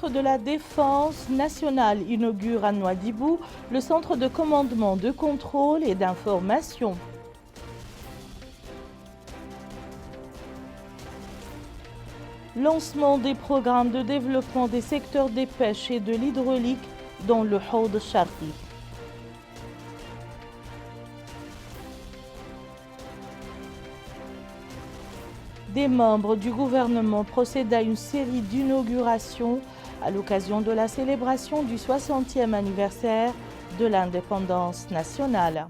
ministre de la Défense nationale inaugure à Nouadhibou le centre de commandement, de contrôle et d'information. Lancement des programmes de développement des secteurs des pêches et de l'hydraulique dans le Haut Sharqi. Des membres du gouvernement procèdent à une série d'inaugurations à l'occasion de la célébration du 60e anniversaire de l'indépendance nationale.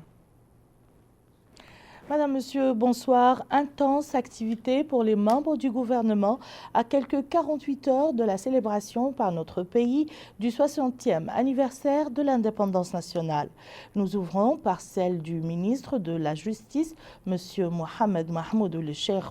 Madame, Monsieur, bonsoir. Intense activité pour les membres du gouvernement à quelques 48 heures de la célébration par notre pays du 60e anniversaire de l'indépendance nationale. Nous ouvrons par celle du ministre de la Justice, Monsieur Mohamed Mahmoud ou le Cheikh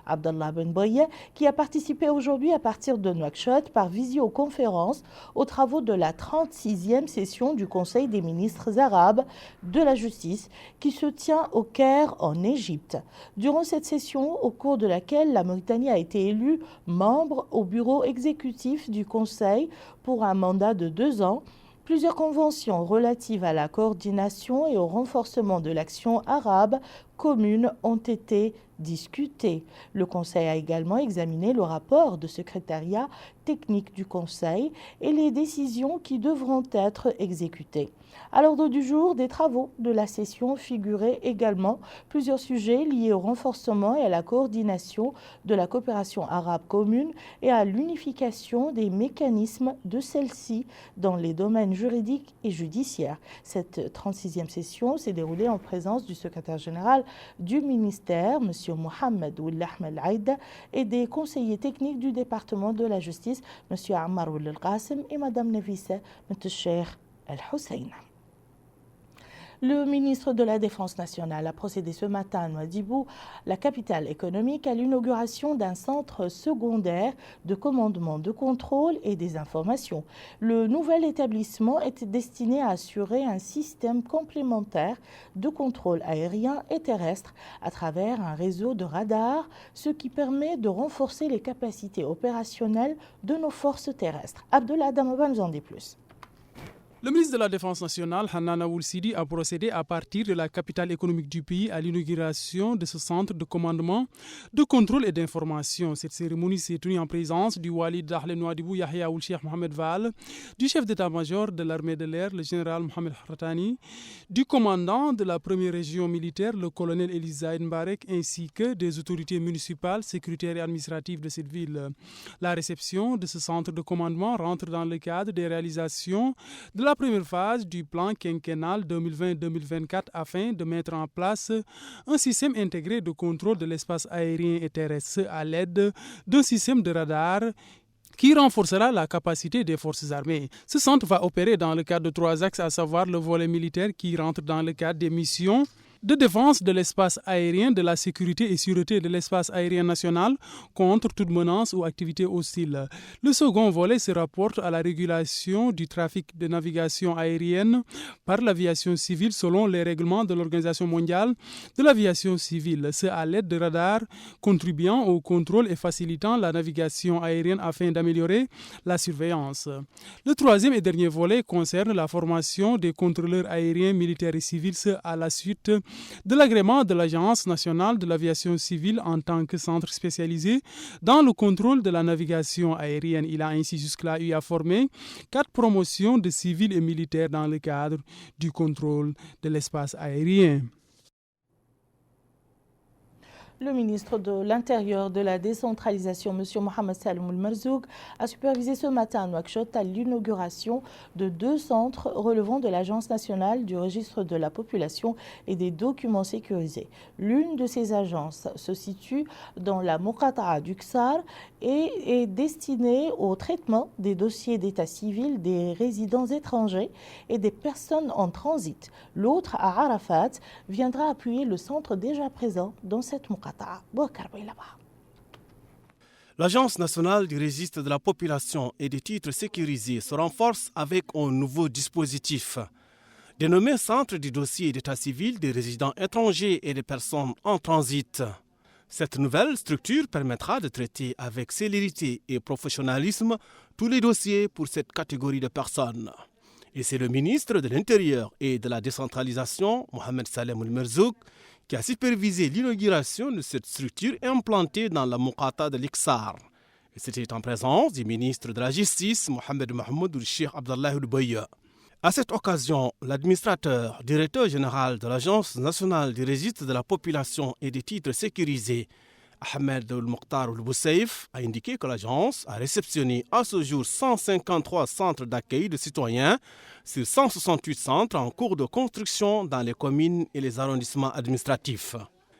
Abdallah Ben Boye, qui a participé aujourd'hui à partir de Nouakchott par visioconférence aux travaux de la 36e session du Conseil des ministres arabes de la Justice qui se tient au Caire en Égypte. Durant cette session, au cours de laquelle la Mauritanie a été élue membre au bureau exécutif du Conseil pour un mandat de 2 ans, plusieurs conventions relatives à la coordination et au renforcement de l'action arabe commune ont été discutées. Le Conseil a également examiné le rapport de secrétariat technique du Conseil et les décisions qui devront être exécutées. À l'ordre du jour des travaux de la session figuraient également plusieurs sujets liés au renforcement et à la coordination de la coopération arabe commune et à l'unification des mécanismes de celle-ci dans les domaines juridiques et judiciaires. Cette 36e session s'est déroulée en présence du secrétaire général du ministère, M. Mohamed Ouelahmed Aïda, et des conseillers techniques du département de la justice, M. Ammar Oul Qasim et Mme Nefissa Cheikh El Hussein. Le ministre de la Défense nationale a procédé ce matin à Nouadhibou, la capitale économique, à l'inauguration d'un centre secondaire de commandement, de contrôle et des informations. Le nouvel établissement est destiné à assurer un système complémentaire de contrôle aérien et terrestre à travers un réseau de radars, ce qui permet de renforcer les capacités opérationnelles de nos forces terrestres. Abdullah Adamaba nous en dit plus. Le ministre de la Défense nationale, Hanan Aoul Sidi, a procédé à partir de la capitale économique du pays à l'inauguration de ce centre de commandement, de contrôle et d'information. Cette cérémonie s'est tenue en présence du Wali d'Ahle Nouadhibou Yahya Ould Cheikh Mohamed Val, du chef d'état-major de l'armée de l'air, le général Mohamed Hartani, du commandant de la première région militaire, le colonel Elizaïd Mbarek, ainsi que des autorités municipales, sécuritaires et administratives de cette ville. La réception de ce centre de commandement rentre dans le cadre des réalisations de la première phase du plan quinquennal 2020-2024 afin de mettre en place un système intégré de contrôle de l'espace aérien et terrestre à l'aide d'un système de radar qui renforcera la capacité des forces armées. Ce centre va opérer dans le cadre de 3 axes, à savoir le volet militaire qui rentre dans le cadre des missions de défense de l'espace aérien, de la sécurité et sûreté de l'espace aérien national contre toute menace ou activité hostile. Le second volet se rapporte à la régulation du trafic de navigation aérienne par l'aviation civile selon les règlements de l'Organisation mondiale de l'aviation civile. C'est à l'aide de radars contribuant au contrôle et facilitant la navigation aérienne afin d'améliorer la surveillance. Le troisième et dernier volet concerne la formation des contrôleurs aériens, militaires et civils à la suite de l'agrément de l'Agence nationale de l'aviation civile en tant que centre spécialisé dans le contrôle de la navigation aérienne. Il a ainsi jusque-là eu à former 4 promotions de civils et militaires dans le cadre du contrôle de l'espace aérien. Le ministre de l'Intérieur de la décentralisation, M. Mohamed Saloum El-Merzouk, a supervisé ce matin à Nouakchott à l'inauguration de 2 centres relevant de l'Agence nationale du registre de la population et des documents sécurisés. L'une de ces agences se situe dans la Moukata'a du Ksar et est destinée au traitement des dossiers d'état civil des résidents étrangers et des personnes en transit. L'autre, à Arafat, viendra appuyer le centre déjà présent dans cette Moukata'a. L'Agence nationale du registre de la population et des titres sécurisés se renforce avec un nouveau dispositif. Dénommé Centre du dossier d'état civil des résidents étrangers et des personnes en transit. Cette nouvelle structure permettra de traiter avec célérité et professionnalisme tous les dossiers pour cette catégorie de personnes. Et c'est le ministre de l'Intérieur et de la décentralisation, Mohamed Salem Al-Merzouk, qui a supervisé l'inauguration de cette structure implantée dans la Mouqata de l'Iksar. Et c'était en présence du ministre de la Justice, Mohamed Mahmoud Cheikh Abdallah Al-Boya. À cette occasion, l'administrateur, directeur général de l'Agence nationale du registre de la population et des titres sécurisés, Ahmed Al-Mokhtar Al-Bousseif, a indiqué que l'agence a réceptionné à ce jour 153 centres d'accueil de citoyens sur 168 centres en cours de construction dans les communes et les arrondissements administratifs.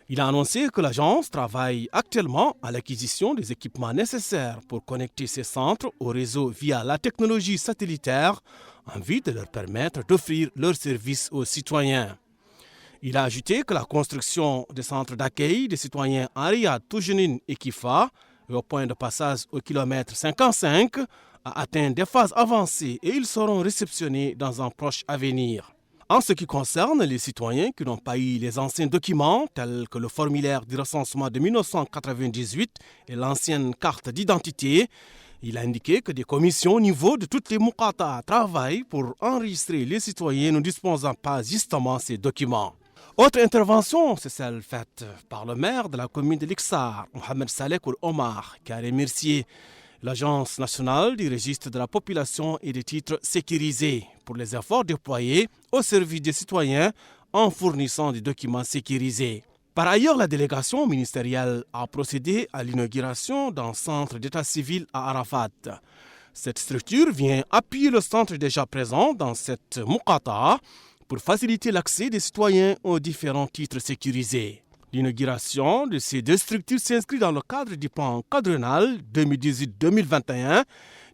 Il a annoncé que l'agence travaille actuellement à l'acquisition des équipements nécessaires pour connecter ces centres au réseau via la technologie satellitaire en vue de leur permettre d'offrir leurs services aux citoyens. Il a ajouté que la construction des centres d'accueil des citoyens en Riyad, Toujenine et Kifa, et au point de passage au kilomètre 55, a atteint des phases avancées et ils seront réceptionnés dans un proche avenir. En ce qui concerne les citoyens qui n'ont pas eu les anciens documents, tels que le formulaire du recensement de 1998 et l'ancienne carte d'identité, il a indiqué que des commissions au niveau de toutes les Mouqata travaillent pour enregistrer les citoyens ne disposant pas justement ces documents. Autre intervention, c'est celle faite par le maire de la commune de l'Iksar, Mohamed Saleh Omar, qui a remercié l'Agence nationale du registre de la population et des titres sécurisés pour les efforts déployés au service des citoyens en fournissant des documents sécurisés. Par ailleurs, la délégation ministérielle a procédé à l'inauguration d'un centre d'état civil à Arafat. Cette structure vient appuyer le centre déjà présent dans cette Mouqata pour faciliter l'accès des citoyens aux différents titres sécurisés. L'inauguration de ces deux structures s'inscrit dans le cadre du plan quadriennal 2018-2021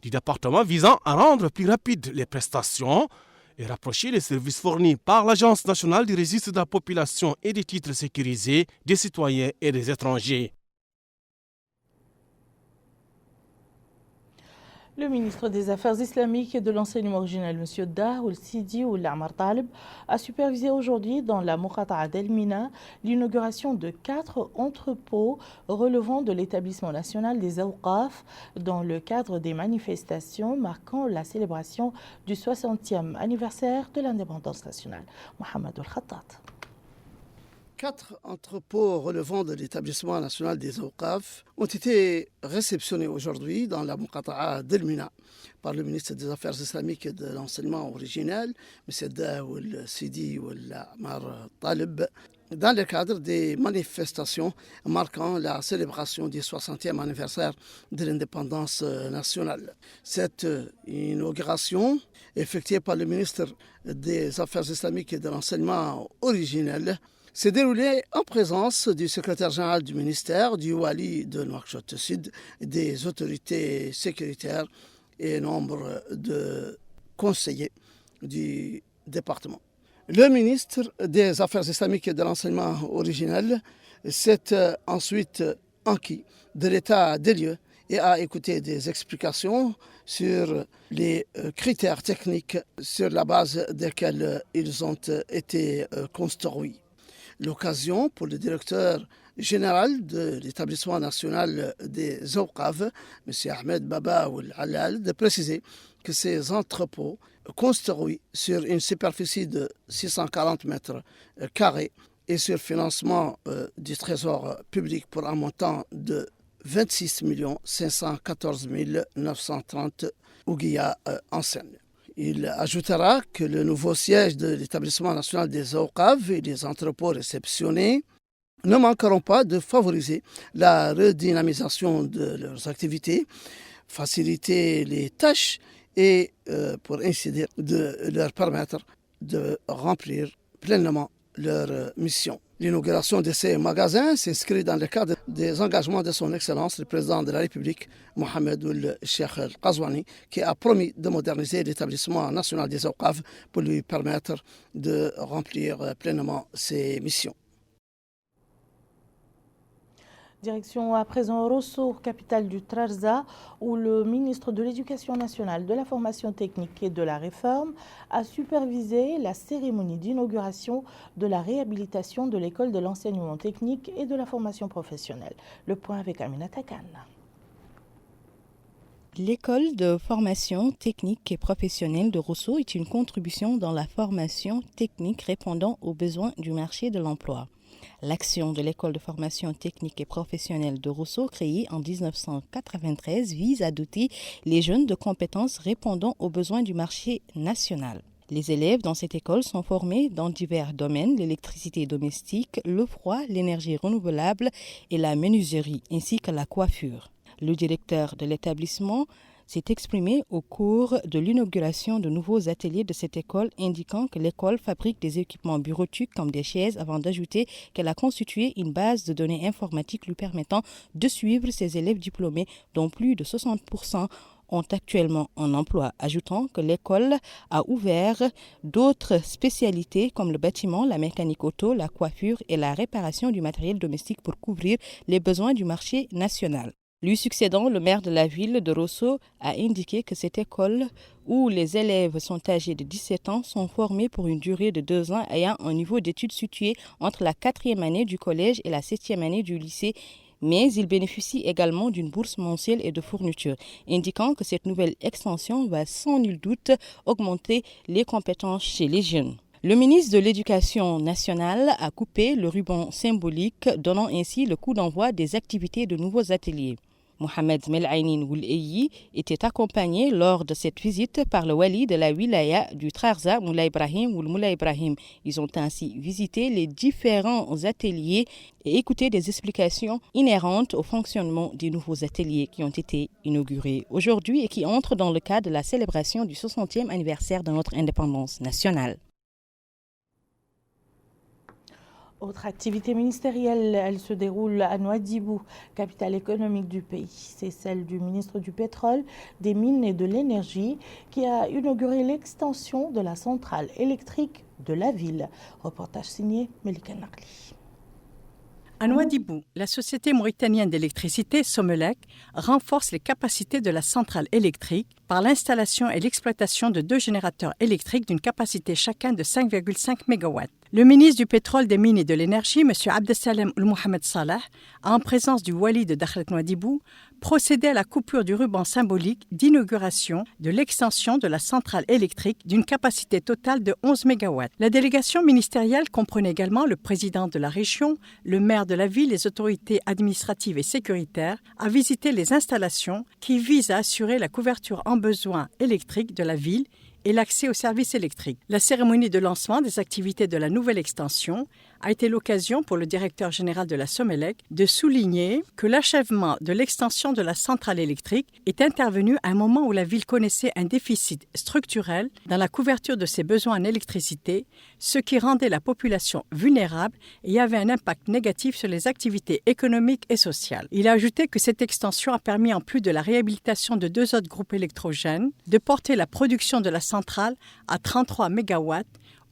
du département visant à rendre plus rapides les prestations et rapprocher les services fournis par l'Agence nationale du registre de la population et des titres sécurisés des citoyens et des étrangers. Le ministre des Affaires islamiques et de l'enseignement originel, M. Dahoul Sidi Ould Amar Taleb, a supervisé aujourd'hui dans la Mouqata'a d'El Mina l'inauguration de 4 entrepôts relevant de l'établissement national des Awqaf dans le cadre des manifestations marquant la célébration du 60e anniversaire de l'indépendance nationale. Mohamed Al-Khattat. 4 entrepôts relevant de l'établissement national des Awqaf ont été réceptionnés aujourd'hui dans la Mouqata'a d'El Mina par le ministre des Affaires islamiques et de l'enseignement originel, M. Dahoul Sidi Ould Amar Taleb, dans le cadre des manifestations marquant la célébration du 60e anniversaire de l'indépendance nationale. Cette inauguration, effectuée par le ministre des Affaires islamiques et de l'enseignement originel, s'est déroulée en présence du secrétaire général du ministère, du Wali de Nouakchott Sud, des autorités sécuritaires et nombre de conseillers du département. Le ministre des Affaires islamiques et de l'enseignement originel s'est ensuite enquis de l'état des lieux et a écouté des explications sur les critères techniques sur la base desquels ils ont été construits. L'occasion pour le directeur général de l'établissement national des Awqaf, M. Ahmed Baba Ould Halal, de préciser que ces entrepôts construits sur une superficie de 640 mètres carrés et sur financement du trésor public pour un montant de 26 514 930 ouguiya en scène. Il ajoutera que le nouveau siège de l'établissement national des Awqaf et les entrepôts réceptionnés ne manqueront pas de favoriser la redynamisation de leurs activités, faciliter les tâches et, pour ainsi dire, de leur permettre de remplir pleinement leur mission. L'inauguration de ces magasins s'inscrit dans le cadre des engagements de son Excellence, le Président de la République, Mohamed Ould Cheikh Al-Qazouani, qui a promis de moderniser l'établissement national des Awqaf pour lui permettre de remplir pleinement ses missions. Direction à présent Rosso, capitale du Trarza, où le ministre de l'Éducation nationale, de la formation technique et de la réforme a supervisé la cérémonie d'inauguration de la réhabilitation de l'école de l'enseignement technique et de la formation professionnelle. Le point avec Aminata Khan. L'école de formation technique et professionnelle de Rosso est une contribution dans la formation technique répondant aux besoins du marché de l'emploi. L'action de l'école de formation technique et professionnelle de Rosso, créée en 1993, vise à doter les jeunes de compétences répondant aux besoins du marché national. Les élèves dans cette école sont formés dans divers domaines, l'électricité domestique, le froid, l'énergie renouvelable et la menuiserie, ainsi que la coiffure. Le directeur de l'établissement s'est exprimé au cours de l'inauguration de nouveaux ateliers de cette école, indiquant que l'école fabrique des équipements bureautiques comme des chaises, avant d'ajouter qu'elle a constitué une base de données informatiques lui permettant de suivre ses élèves diplômés, dont plus de 60% ont actuellement un emploi, ajoutant que l'école a ouvert d'autres spécialités comme le bâtiment, la mécanique auto, la coiffure et la réparation du matériel domestique pour couvrir les besoins du marché national. Lui succédant, le maire de la ville de Rosso a indiqué que cette école, où les élèves sont âgés de 17 ans, sont formés pour une durée de 2 ans ayant un niveau d'études situé entre la 4e année du collège et la 7e année du lycée, mais ils bénéficient également d'une bourse mensuelle et de fournitures, indiquant que cette nouvelle extension va sans nul doute augmenter les compétences chez les jeunes. Le ministre de l'Éducation nationale a coupé le ruban symbolique, donnant ainsi le coup d'envoi des activités de nouveaux ateliers. Mohamed Mel'ainin Wouleyi était accompagné lors de cette visite par le wali de la wilaya du Trarza, Moulay Ibrahim ou Moulay Ibrahim. Ils ont ainsi visité les différents ateliers et écouté des explications inhérentes au fonctionnement des nouveaux ateliers qui ont été inaugurés aujourd'hui et qui entrent dans le cadre de la célébration du 60e anniversaire de notre indépendance nationale. Autre activité ministérielle, elle se déroule à Nouadhibou, capitale économique du pays. C'est celle du ministre du Pétrole, des Mines et de l'Énergie qui a inauguré l'extension de la centrale électrique de la ville. Reportage signé Melika Nakli. À Nouadhibou, la société mauritanienne d'électricité Somelec renforce les capacités de la centrale électrique par l'installation et l'exploitation de 2 générateurs électriques d'une capacité chacun de 5,5 MW. Le ministre du Pétrole, des Mines et de l'Énergie, M. Abdesalem Mohamed Salah, a en présence du wali de Dakhlet Nouadhibou, procédé à la coupure du ruban symbolique d'inauguration de l'extension de la centrale électrique d'une capacité totale de 11 MW. La délégation ministérielle comprenait également le président de la région, le maire de la ville, les autorités administratives et sécuritaires, à visiter les installations qui visent à assurer la couverture en besoins électriques de la ville et l'accès aux services électriques. La cérémonie de lancement des activités de la nouvelle extension a été l'occasion pour le directeur général de la Somelec de souligner que l'achèvement de l'extension de la centrale électrique est intervenu à un moment où la ville connaissait un déficit structurel dans la couverture de ses besoins en électricité, ce qui rendait la population vulnérable et avait un impact négatif sur les activités économiques et sociales. Il a ajouté que cette extension a permis, en plus de la réhabilitation de 2 autres groupes électrogènes, de porter la production de la centrale à 33 MW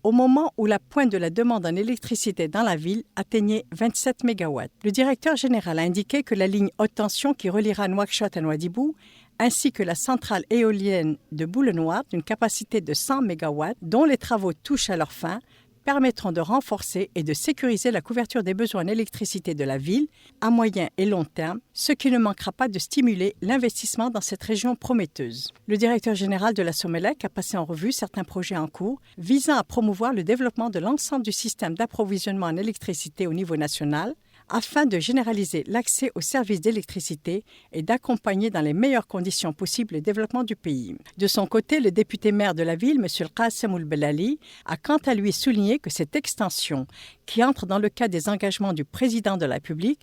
au moment où la pointe de la demande en électricité dans la ville atteignait 27 MW. Le directeur général a indiqué que la ligne haute tension qui reliera Nouakchott à Nouadhibou, ainsi que la centrale éolienne de Boule-Noire d'une capacité de 100 MW, dont les travaux touchent à leur fin, permettront de renforcer et de sécuriser la couverture des besoins en électricité de la ville à moyen et long terme, ce qui ne manquera pas de stimuler l'investissement dans cette région prometteuse. Le directeur général de la Somelec a passé en revue certains projets en cours visant à promouvoir le développement de l'ensemble du système d'approvisionnement en électricité au niveau national, afin de généraliser l'accès aux services d'électricité et d'accompagner dans les meilleures conditions possibles le développement du pays. De son côté, le député maire de la ville, M. Qassem Oulbelali, a quant à lui souligné que cette extension, qui entre dans le cadre des engagements du président de la République,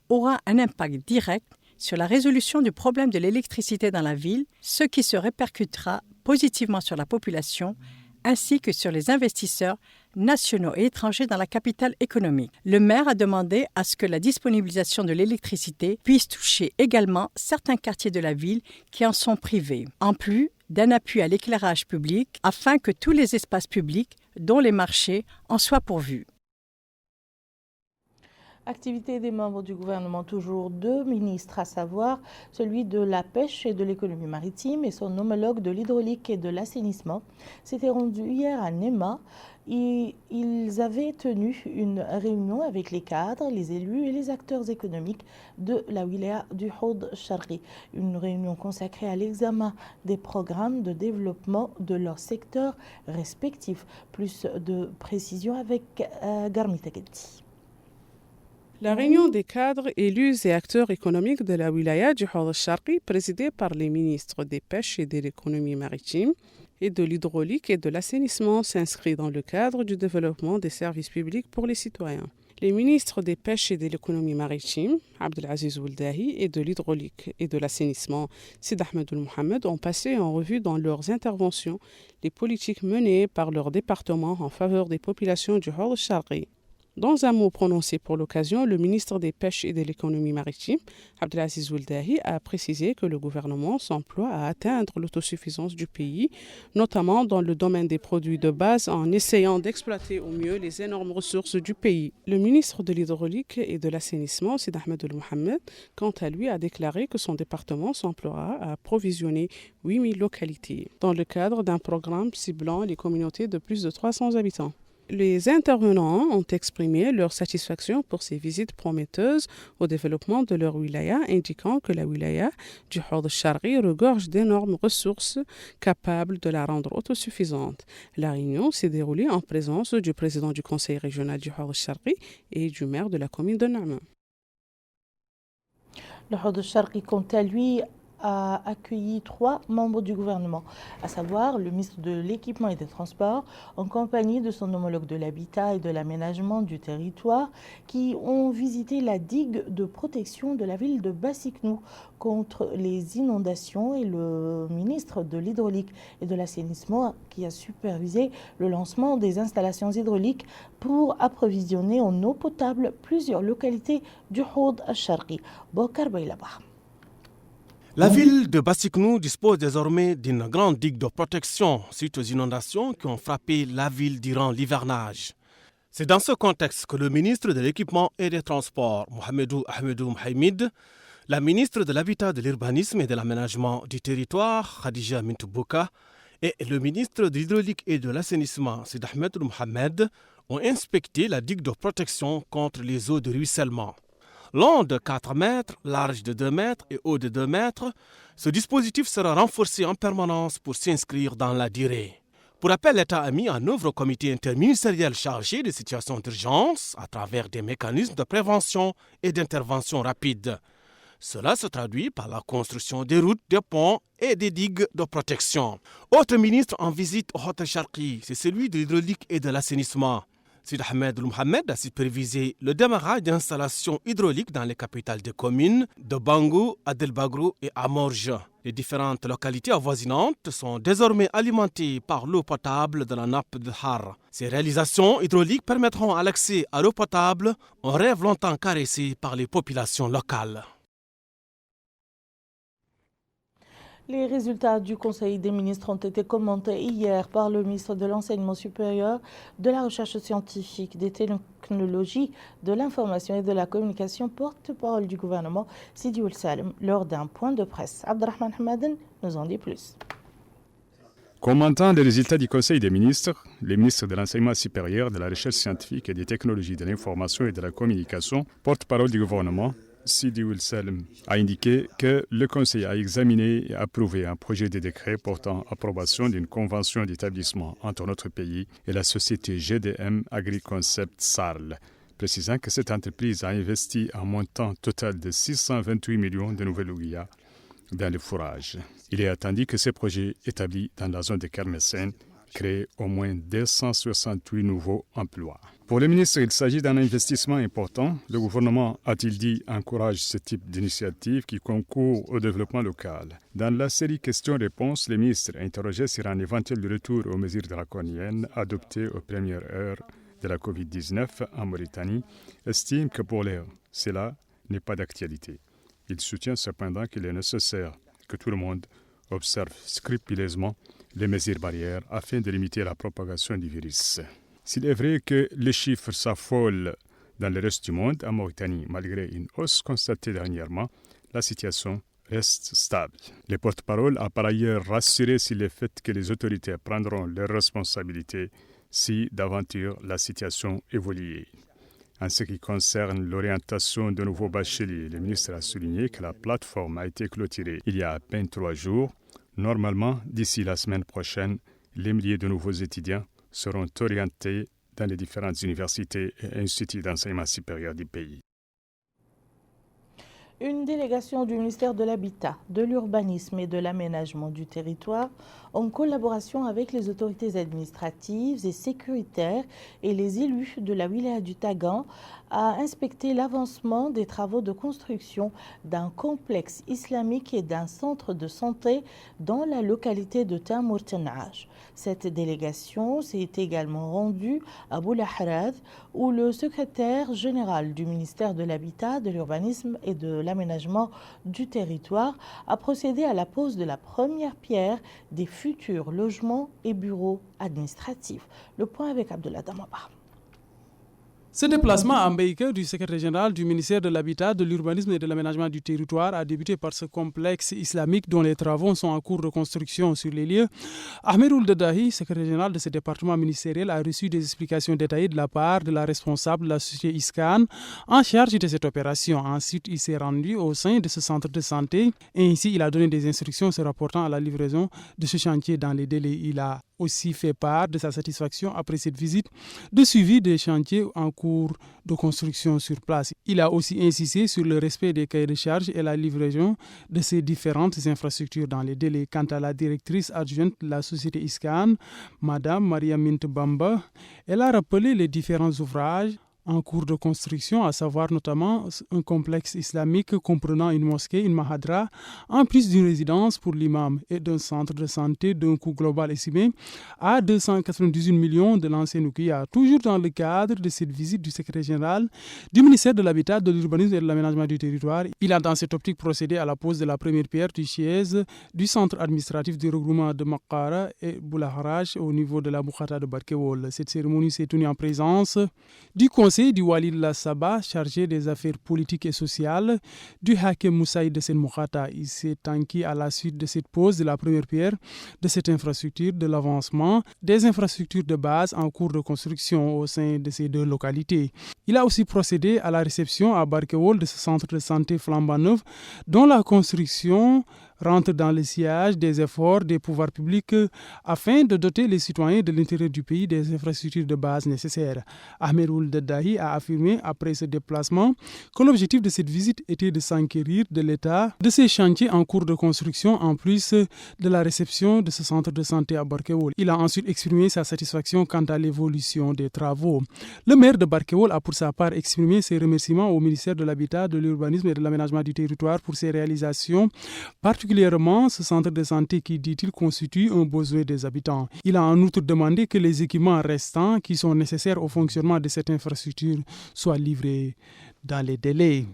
aura un impact direct sur la résolution du problème de l'électricité dans la ville, ce qui se répercutera positivement sur la population, ainsi que sur les investisseurs nationaux et étrangers dans la capitale économique. Le maire a demandé à ce que la disponibilisation de l'électricité puisse toucher également certains quartiers de la ville qui en sont privés, en plus d'un appui à l'éclairage public afin que tous les espaces publics, dont les marchés, en soient pourvus. Activité des membres du gouvernement, toujours deux ministres, à savoir celui de la pêche et de l'économie maritime et son homologue de l'hydraulique et de l'assainissement, s'étaient rendus hier à Nema. Ils avaient tenu une réunion avec les cadres, les élus et les acteurs économiques de la wilaya du Houd Sharqi. Une réunion consacrée à l'examen des programmes de développement de leurs secteurs respectifs. Plus de précisions avec Garmi Taketti. La réunion des cadres, élus et acteurs économiques de la wilaya du Houd Sharqi, présidée par les ministres des Pêches et de l'économie maritime et de l'hydraulique et de l'assainissement, s'inscrit dans le cadre du développement des services publics pour les citoyens. Les ministres des Pêches et de l'économie maritime, Abdelaziz Ouldahi, et de l'hydraulique et de l'assainissement, Sid Ahmed Mohamed, ont passé en revue dans leurs interventions les politiques menées par leur département en faveur des populations du Houd Sharqi. Dans un mot prononcé pour l'occasion, le ministre des Pêches et de l'économie maritime, Abdelaziz Ouldahi, a précisé que le gouvernement s'emploie à atteindre l'autosuffisance du pays, notamment dans le domaine des produits de base, en essayant d'exploiter au mieux les énormes ressources du pays. Le ministre de l'hydraulique et de l'assainissement, Sid Ahmed Mohamed, quant à lui, a déclaré que son département s'emploiera à approvisionner 8000 localités dans le cadre d'un programme ciblant les communautés de plus de 300 habitants. Les intervenants ont exprimé leur satisfaction pour ces visites prometteuses au développement de leur wilaya, indiquant que la wilaya du Houd Sharqi regorge d'énormes ressources capables de la rendre autosuffisante. La réunion s'est déroulée en présence du président du conseil régional du Houd Sharqi et du maire de la commune de Naama. Le Houd Sharqi, quant à lui, a accueilli 3 membres du gouvernement, à savoir le ministre de l'Équipement et des Transports, en compagnie de son homologue de l'Habitat et de l'Aménagement du Territoire, qui ont visité la digue de protection de la ville de Bassiknou contre les inondations, et le ministre de l'Hydraulique et de l'Assainissement, qui a supervisé le lancement des installations hydrauliques pour approvisionner en eau potable plusieurs localités du Houd Sharqi. Bokar Baylabah. La ville de Bassiknou dispose désormais d'une grande digue de protection suite aux inondations qui ont frappé la ville durant l'hivernage. C'est dans ce contexte que le ministre de l'Équipement et des Transports, Mohamedou Ahmedou Mohamed, la ministre de l'Habitat, de l'Urbanisme et de l'Aménagement du Territoire, Khadija Mintouboka, et le ministre de l'Hydraulique et de l'Assainissement, Sid Ahmed Mohamed, ont inspecté la digue de protection contre les eaux de ruissellement. Long de 4 mètres, large de 2 mètres et haut de 2 mètres, ce dispositif sera renforcé en permanence pour s'inscrire dans la durée. Pour rappel, l'État a mis en œuvre un comité interministériel chargé des situations d'urgence à travers des mécanismes de prévention et d'intervention rapide. Cela se traduit par la construction des routes, des ponts et des digues de protection. Autre ministre en visite au Houd Sharqi, c'est celui de l'hydraulique et de l'assainissement. Sid Ahmed Mohamed a supervisé le démarrage d'installations hydrauliques dans les capitales des communes de Bangou, Adelbagrou et Amorge. Les différentes localités avoisinantes sont désormais alimentées par l'eau potable de la nappe de Har. Ces réalisations hydrauliques permettront à l'accès à l'eau potable, un rêve longtemps caressé par les populations locales. Les résultats du Conseil des ministres ont été commentés hier par le ministre de l'Enseignement supérieur, de la Recherche scientifique, des technologies, de l'information et de la communication, porte-parole du gouvernement, Sidi Ould Salem, lors d'un point de presse. Abdelrahman Hamaden nous en dit plus. Commentant les résultats du Conseil des ministres, les ministres de l'Enseignement supérieur, de la Recherche scientifique et des technologies de l'information et de la communication, porte-parole du gouvernement, Sidi Ould Salem, a indiqué que le Conseil a examiné et approuvé un projet de décret portant approbation d'une convention d'établissement entre notre pays et la société GDM AgriConcept Sarl, précisant que cette entreprise a investi un montant total de 628 millions de nouvelles ouïas dans le fourrage. Il est attendu que ce projet établi dans la zone de Kermessène crée au moins 268 nouveaux emplois. Pour le ministre, il s'agit d'un investissement important. Le gouvernement, a-t-il dit, encourage ce type d'initiative qui concourt au développement local. Dans la série questions-réponses, le ministre, interrogé sur un éventuel retour aux mesures draconiennes adoptées aux premières heures de la COVID-19 en Mauritanie, estime que pour l'heure, cela n'est pas d'actualité. Il soutient cependant qu'il est nécessaire que tout le monde observe scrupuleusement les mesures barrières afin de limiter la propagation du virus. S'il est vrai que les chiffres s'affolent Dans le reste du monde, en Mauritanie, malgré une hausse constatée dernièrement, la situation reste stable. Le porte-parole a par ailleurs rassuré sur le fait que les autorités prendront leurs responsabilités si d'aventure la situation évolue. En ce qui concerne l'orientation de nouveaux bacheliers, le ministre a souligné que la plateforme a été clôturée il y a à peine 3 jours. Normalement, d'ici la semaine prochaine, les milliers de nouveaux étudiants seront orientés dans les différentes universités et instituts d'enseignement supérieur du pays. Une délégation du ministère de l'Habitat, de l'Urbanisme et de l'Aménagement du territoire, en collaboration avec les autorités administratives et sécuritaires et les élus de la wilaya du Tagan, a inspecté l'avancement des travaux de construction d'un complexe islamique et d'un centre de santé dans la localité de Tamour-Tenaj. Cette délégation s'est également rendue à Boulahrad, où le secrétaire général du ministère de l'Habitat, de l'Urbanisme et de l'Aménagement du territoire a procédé à la pose de la première pierre des futurs logements et bureaux administratifs. Le point avec Abdullah Damaba. Ce déplacement en Baïka du secrétaire général du ministère de l'Habitat, de l'Urbanisme et de l'Aménagement du territoire a débuté par ce complexe islamique dont les travaux sont en cours de construction sur les lieux. Ahmed Ould Dahi, secrétaire général de ce département ministériel, a reçu des explications détaillées de la part de la responsable de la société ISCAN en charge de cette opération. Ensuite, il s'est rendu au sein de ce centre de santé et ainsi il a donné des instructions se rapportant à la livraison de ce chantier dans les délais. Il a aussi fait part de sa satisfaction après cette visite de suivi des chantiers en cours de construction sur place. Il a aussi insisté sur le respect des cahiers de charges et la livraison de ces différentes infrastructures dans les délais. Quant à la directrice adjointe de la société ISCAN, Madame Maria Mint Bamba, elle a rappelé les différents ouvrages en cours de construction, à savoir notamment un complexe islamique comprenant une mosquée, une mahadra, en plus d'une résidence pour l'imam et d'un centre de santé d'un coût global estimé à 298 millions de l'ancien Oukia. Toujours dans le cadre de cette visite du secrétaire général du ministère de l'Habitat, de l'Urbanisme et de l'Aménagement du territoire, il a dans cette optique procédé à la pose de la première pierre du siège du centre administratif du regroupement de Makara et Boulaharaj au niveau de la Boukhata de Barkewol. Cette cérémonie s'est tenue en présence du conseil du Walid Lassaba, chargé des affaires politiques et sociales, du Hakem Moussaïd de Sen Moukhata. Il s'est enquis à la suite de cette pose de la première pierre de cette infrastructure de l'avancement des infrastructures de base en cours de construction au sein de ces deux localités. Il a aussi procédé à la réception à Barkewol de ce centre de santé flambant neuf dont la construction rentre dans le sillage des efforts des pouvoirs publics afin de doter les citoyens de l'intérieur du pays des infrastructures de base nécessaires. Ahmed Ould Dahi a affirmé après ce déplacement que l'objectif de cette visite était de s'enquérir de l'état de ces chantiers en cours de construction en plus de la réception de ce centre de santé à Barkewol. Il a ensuite exprimé sa satisfaction quant à l'évolution des travaux. Le maire de Barkewol a pour sa part exprimé ses remerciements au ministère de l'Habitat, de l'Urbanisme et de l'Aménagement du territoire pour ses réalisations, particulièrement ce centre de santé qui, dit-il, constitue un besoin des habitants. Il a en outre demandé que les équipements restants qui sont nécessaires au fonctionnement de cette infrastructure soient livrés dans les délais.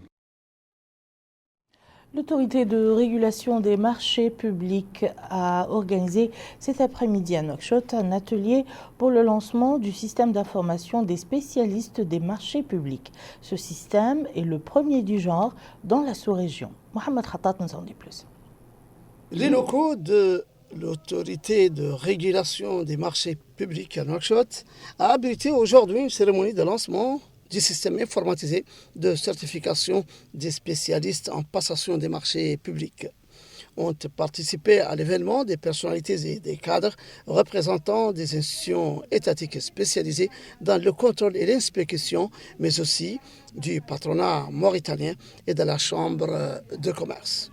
L'autorité de régulation des marchés publics a organisé cet après-midi à Nouakchott un atelier pour le lancement du système d'information des spécialistes des marchés publics. Ce système est le premier du genre dans la sous-région. Mohamed Khattat nous en dit plus. Les locaux de l'autorité de régulation des marchés publics à Nouakchott a abrité aujourd'hui une cérémonie de lancement du système informatisé de certification des spécialistes en passation des marchés publics. Ont participé à l'événement des personnalités et des cadres représentant des institutions étatiques spécialisées dans le contrôle et l'inspection, mais aussi du patronat mauritanien et de la Chambre de commerce.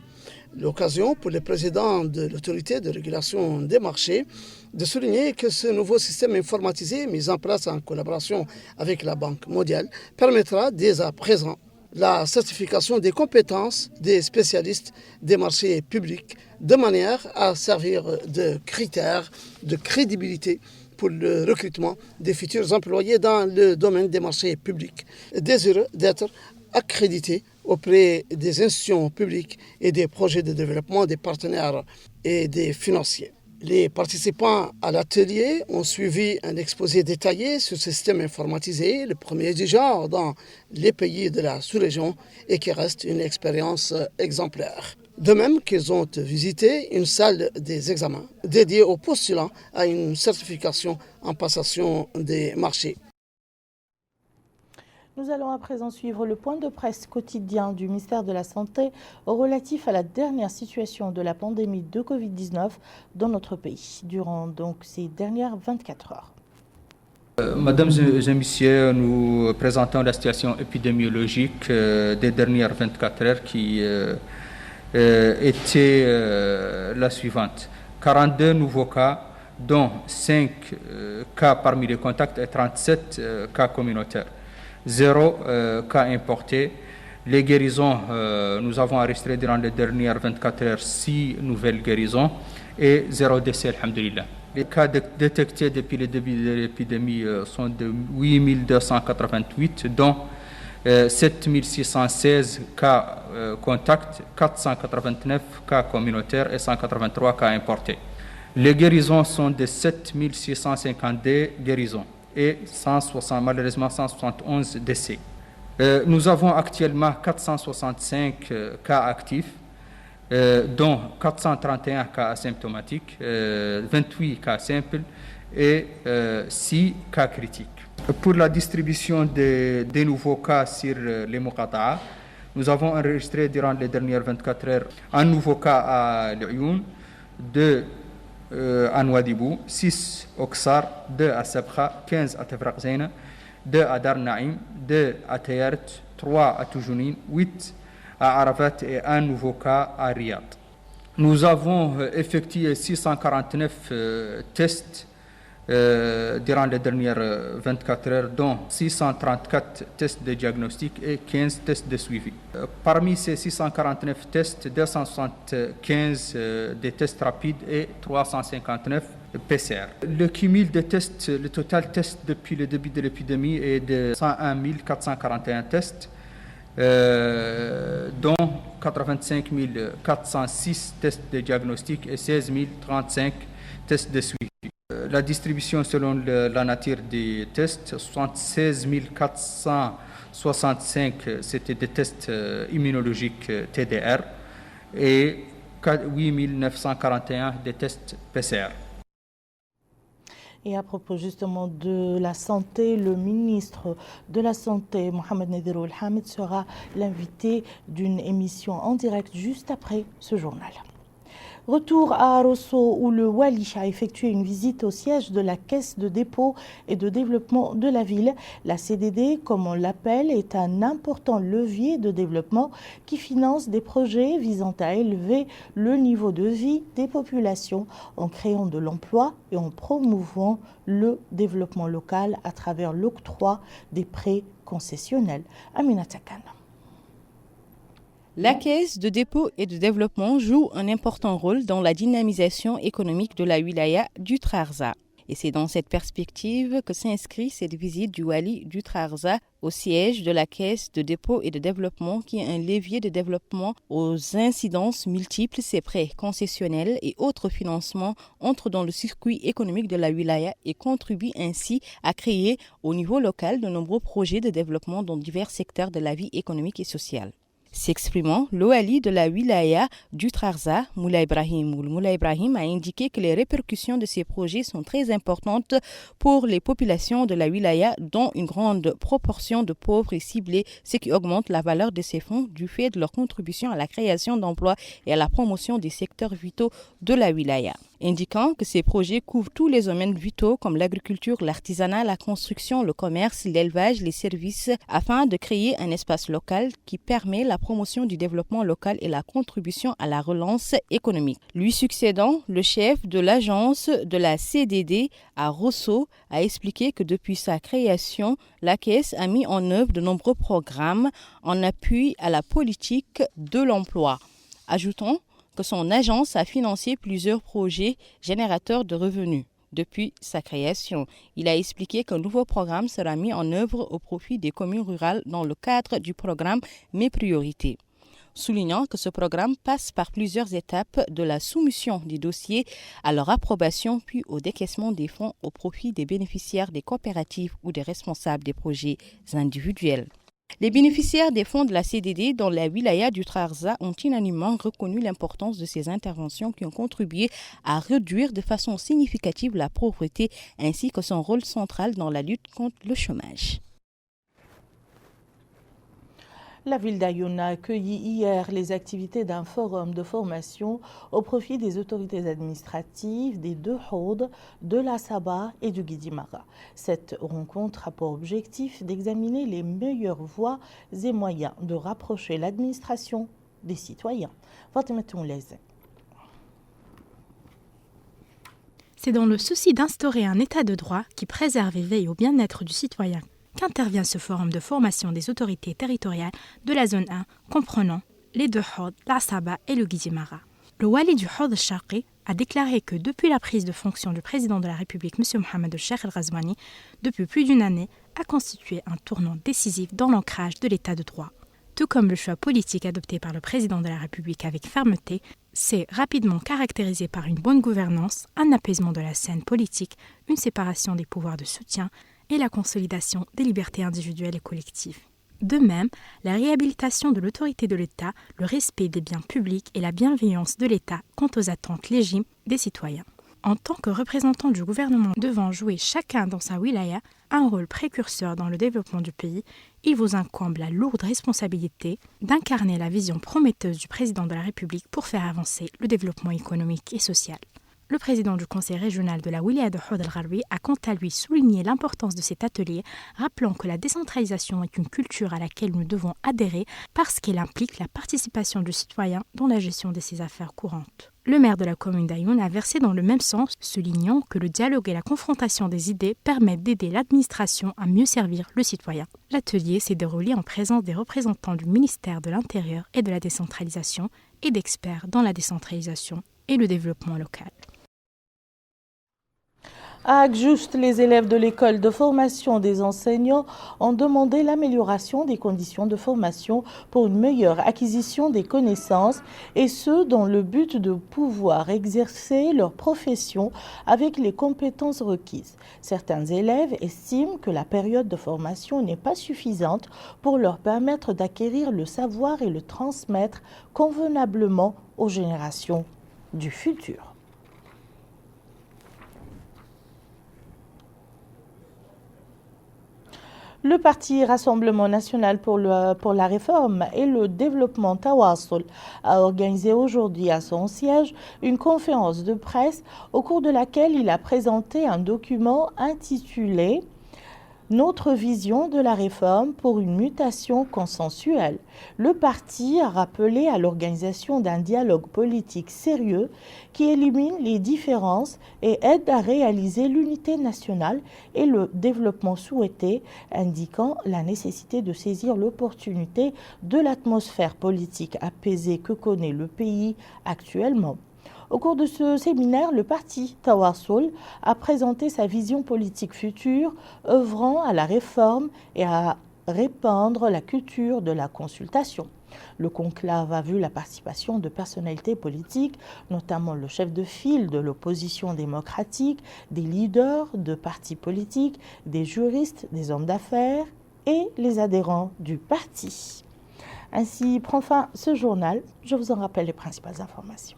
L'occasion pour le président de l'autorité de régulation des marchés de souligner que ce nouveau système informatisé mis en place en collaboration avec la Banque mondiale permettra dès à présent la certification des compétences des spécialistes des marchés publics de manière à servir de critères de crédibilité pour le recrutement des futurs employés dans le domaine des marchés publics, désireux d'être accrédités auprès des institutions publiques et des projets de développement des partenaires et des financiers. Les participants à l'atelier ont suivi un exposé détaillé sur ce système informatisé, le premier du genre dans les pays de la sous-région et qui reste une expérience exemplaire. De même qu'ils ont visité une salle des examens dédiée aux postulants à une certification en passation des marchés. Nous allons à présent suivre le point de presse quotidien du ministère de la Santé relatif à la dernière situation de la pandémie de Covid-19 dans notre pays, durant donc ces dernières 24 heures. Mesdames et messieurs, nous présentons la situation épidémiologique des dernières 24 heures qui était la suivante. 42 nouveaux cas, dont 5 cas parmi les contacts et 37 cas communautaires. 0 cas importés. Les guérisons, nous avons enregistré durant les dernières 24 heures 6 nouvelles guérisons et 0 décès, alhamdulillah. Les cas détectés depuis le début de l'épidémie sont de 8288, dont 7616 cas contacts, 489 cas communautaires et 183 cas importés. Les guérisons sont de 7652 guérisons et malheureusement 171 décès. Nous avons actuellement 465 cas actifs, dont 431 cas asymptomatiques, 28 cas simples et 6 cas critiques. Pour la distribution des nouveaux cas sur les Muqata'a, nous avons enregistré durant les dernières 24 heures un nouveau cas à Lioun, 2 à Nouadhibou, 6 au Ksar, 2 à Sabkha, 15 à Tafraq Zeyna, 2 à Dar Naïm, 2 à Tayart, 3 à Toujounine, 8 à Arafat et un nouveau cas à Riyad. Nous avons effectué 649 tests durant les dernières 24 heures, dont 634 tests de diagnostic et 15 tests de suivi. Parmi ces 649 tests, 275 des tests rapides et 359 PCR. Le cumul de tests, le total test depuis le début de l'épidémie est de 101 441 tests, dont 85 406 tests de diagnostic et 16 035 tests de suivi. La distribution selon la nature des tests, 76 465 c'était des tests immunologiques TDR et 8 941 des tests PCR. Et à propos justement de la santé, le ministre de la Santé, Mohamed Nadir El-Hamid, sera l'invité d'une émission en direct juste après ce journal. Retour à Rosso où le Wali a effectué une visite au siège de la Caisse de dépôt et de développement de la ville. La CDD, comme on l'appelle, est un important levier de développement qui finance des projets visant à élever le niveau de vie des populations en créant de l'emploi et en promouvant le développement local à travers l'octroi des prêts concessionnels. Aminata Khan. La Caisse de dépôt et de développement joue un important rôle dans la dynamisation économique de la wilaya du Trarza. Et c'est dans cette perspective que s'inscrit cette visite du Wali du Trarza au siège de la Caisse de dépôt et de développement qui est un levier de développement aux incidences multiples. Ces prêts concessionnels et autres financements entrent dans le circuit économique de la wilaya et contribuent ainsi à créer au niveau local de nombreux projets de développement dans divers secteurs de la vie économique et sociale. S'exprimant, l'Oali de la wilaya du Trarza, Moula Ibrahim a indiqué que les répercussions de ces projets sont très importantes pour les populations de la wilaya, dont une grande proportion de pauvres est ciblée, ce qui augmente la valeur de ces fonds du fait de leur contribution à la création d'emplois et à la promotion des secteurs vitaux de la wilaya. Indiquant que ces projets couvrent tous les domaines vitaux comme l'agriculture, l'artisanat, la construction, le commerce, l'élevage, les services, afin de créer un espace local qui permet la promotion du développement local et la contribution à la relance économique. Lui succédant, le chef de l'agence de la CDD à Rosso a expliqué que depuis sa création, la Caisse a mis en œuvre de nombreux programmes en appui à la politique de l'emploi. Ajoutons que son agence a financé plusieurs projets générateurs de revenus. Depuis sa création, il a expliqué qu'un nouveau programme sera mis en œuvre au profit des communes rurales dans le cadre du programme Mes priorités. soulignant que ce programme passe par plusieurs étapes de la soumission des dossiers à leur approbation puis au décaissement des fonds au profit des bénéficiaires des coopératives ou des responsables des projets individuels. Les bénéficiaires des fonds de la CDD dans la wilaya du Trarza ont unanimement reconnu l'importance de ces interventions qui ont contribué à réduire de façon significative la pauvreté ainsi que son rôle central dans la lutte contre le chômage. La ville d'Ayoun a accueilli hier les activités d'un forum de formation au profit des autorités administratives des deux Hauts, de la Saba et du Guidimara. Cette rencontre a pour objectif d'examiner les meilleures voies et moyens de rapprocher l'administration des citoyens. C'est dans le souci d'instaurer un état de droit qui préserve et veille au bien-être du citoyen qu'intervient ce forum de formation des autorités territoriales de la zone 1, comprenant les deux Hauts, la Saba et le Guidimara. Le Wali du Haut al-Sharqi a déclaré que depuis la prise de fonction du président de la République, M. Mohamed El-Cheikh El-Ghazouani, depuis plus d'une année, a constitué un tournant décisif dans l'ancrage de l'état de droit. Tout comme le choix politique adopté par le président de la République avec fermeté, s'est rapidement caractérisé par une bonne gouvernance, un apaisement de la scène politique, une séparation des pouvoirs de soutien et la consolidation des libertés individuelles et collectives. De même, la réhabilitation de l'autorité de l'État, le respect des biens publics et la bienveillance de l'État quant aux attentes légitimes des citoyens. En tant que représentants du gouvernement devant jouer chacun dans sa wilaya un rôle précurseur dans le développement du pays, il vous incombe la lourde responsabilité d'incarner la vision prometteuse du président de la République pour faire avancer le développement économique et social. Le président du conseil régional de la wilaya de Haut al-Gharbi a quant à lui souligné l'importance de cet atelier, rappelant que la décentralisation est une culture à laquelle nous devons adhérer parce qu'elle implique la participation du citoyen dans la gestion de ses affaires courantes. Le maire de la commune d'Ayoun a versé dans le même sens, soulignant que le dialogue et la confrontation des idées permettent d'aider l'administration à mieux servir le citoyen. L'atelier s'est déroulé en présence des représentants du ministère de l'Intérieur et de la décentralisation et d'experts dans la décentralisation et le développement local. À Agjuste, les élèves de l'école de formation des enseignants ont demandé l'amélioration des conditions de formation pour une meilleure acquisition des connaissances et ce, dans le but de pouvoir exercer leur profession avec les compétences requises. Certains élèves estiment que la période de formation n'est pas suffisante pour leur permettre d'acquérir le savoir et le transmettre convenablement aux générations du futur. Le parti Rassemblement national pour la réforme et le développement Tawassul a organisé aujourd'hui à son siège une conférence de presse au cours de laquelle il a présenté un document intitulé « Notre vision de la réforme pour une mutation consensuelle ». Le parti a rappelé à l'organisation d'un dialogue politique sérieux qui élimine les différences et aide à réaliser l'unité nationale et le développement souhaité, indiquant la nécessité de saisir l'opportunité de l'atmosphère politique apaisée que connaît le pays actuellement. Au cours de ce séminaire, le parti Tawassul a présenté sa vision politique future, œuvrant à la réforme et à répandre la culture de la consultation. Le conclave a vu la participation de personnalités politiques, notamment le chef de file de l'opposition démocratique, des leaders de partis politiques, des juristes, des hommes d'affaires et les adhérents du parti. Ainsi prend fin ce journal. Je vous en rappelle les principales informations.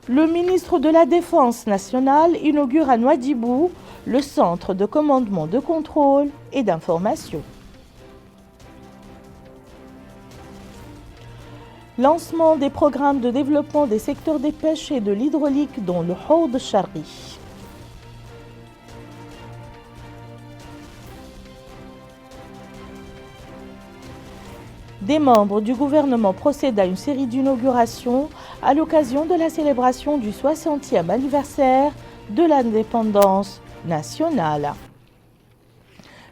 Le ministre de la Défense nationale inaugure à Nouadhibou le centre de commandement de contrôle et d'information. Lancement des programmes de développement des secteurs des pêches et de l'hydraulique dans le Haut al-Sharqi. Des membres du gouvernement procèdent à une série d'inaugurations à l'occasion de la célébration du 60e anniversaire de l'indépendance nationale.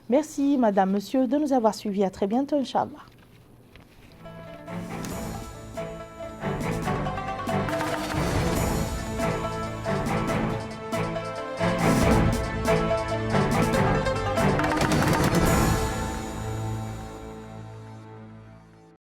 Merci, Madame, Monsieur, de nous avoir suivis. À très bientôt, Inch'Allah.